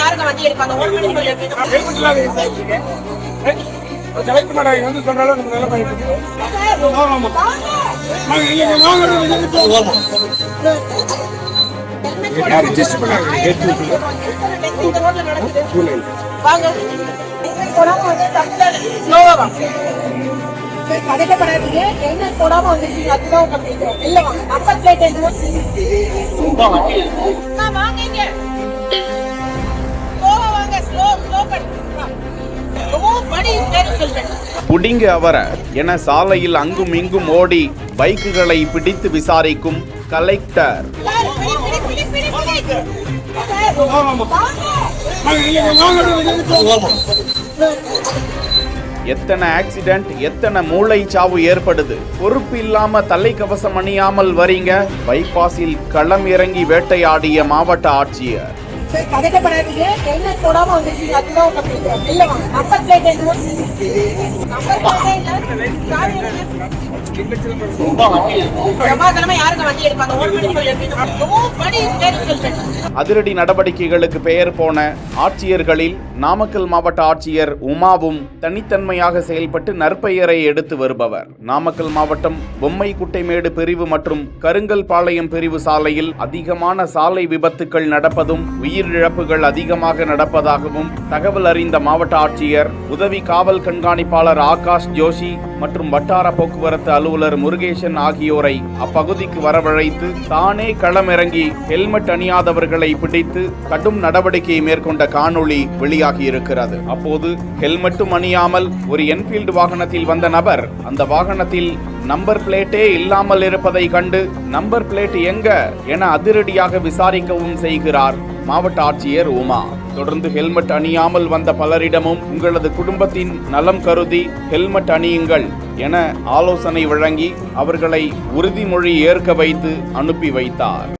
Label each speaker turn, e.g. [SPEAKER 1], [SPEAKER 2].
[SPEAKER 1] யாருக்கு வண்டி எடுப்பாங்க
[SPEAKER 2] கலெக்ட் பண்ண வந்து சொல்றாலும் நம்ம நல்லா பண்ணிட்டு ரிஜிஸ்டர் பண்ணாங்க
[SPEAKER 3] புடிங்க அவர என சாலையில் அங்கும் இங்கும் ஓடி பைக்குகளை பிடித்து விசாரிக்கும் கலெக்டர். எத்தனை ஆக்சிடென்ட், எத்தனை மூளை சாவு ஏற்படுது. பொறுப்பு இல்லாம தலைக்கவசம் அணியாமல் வரீங்க. பைபாஸில் களம் இறங்கி வேட்டையாடிய மாவட்ட ஆட்சியர். அதிரடி நடவடிக்கைகளுக்கு பெயர் போன ஆட்சியர்களில் நாமக்கல் மாவட்ட ஆட்சியர் உமாவும் தனித்தன்மையாக செயல்பட்டு நற்பெயரை எடுத்து வருபவர். நாமக்கல் மாவட்டம் பொம்மை குட்டைமேடு பிரிவு மற்றும் கருங்கல் பாளையம் பிரிவு சாலையில் அதிகமான சாலை விபத்துக்கள் நடப்பதும் உயிரிழப்புகள் அதிகமாக நடப்பதாகவும் தகவல் அறிந்த மாவட்ட ஆட்சியர் உதவி காவல் கண்காணிப்பாளர் ஆகாஷ் ஜோஷி மற்றும் வட்டார போக்குவரத்து அலுவலர் முருகேசன் ஆகியோரை அப்பகுதிக்கு வரவழைத்து தானே களமிறங்கி ஹெல்மெட் அணியாதவர்களை பிடித்து கடும் நடவடிக்கை மேற்கொண்ட காணொளி வெளியாகி இருக்கிறது. அப்போது ஹெல்மெட்டும் அணியாமல் ஒரு என்ஃபீல்டு வாகனத்தில் வந்த நபர் அந்த வாகனத்தில் நம்பர் பிளேட்டே இல்லாமல் இருப்பதை கண்டு நம்பர் பிளேட் எங்க என அதிரடியாக விசாரிக்கவும் செய்கிறார் மாவட்ட ஆட்சியர் உமா. தொடர்ந்து ஹெல்மெட் அணியாமல் வந்த பலரிடமும் உங்களது குடும்பத்தின் நலம் கருதி ஹெல்மெட் அணியுங்கள் என ஆலோசனை வழங்கி அவர்களை உறுதிமொழி ஏற்க வைத்து அனுப்பி வைத்தார்.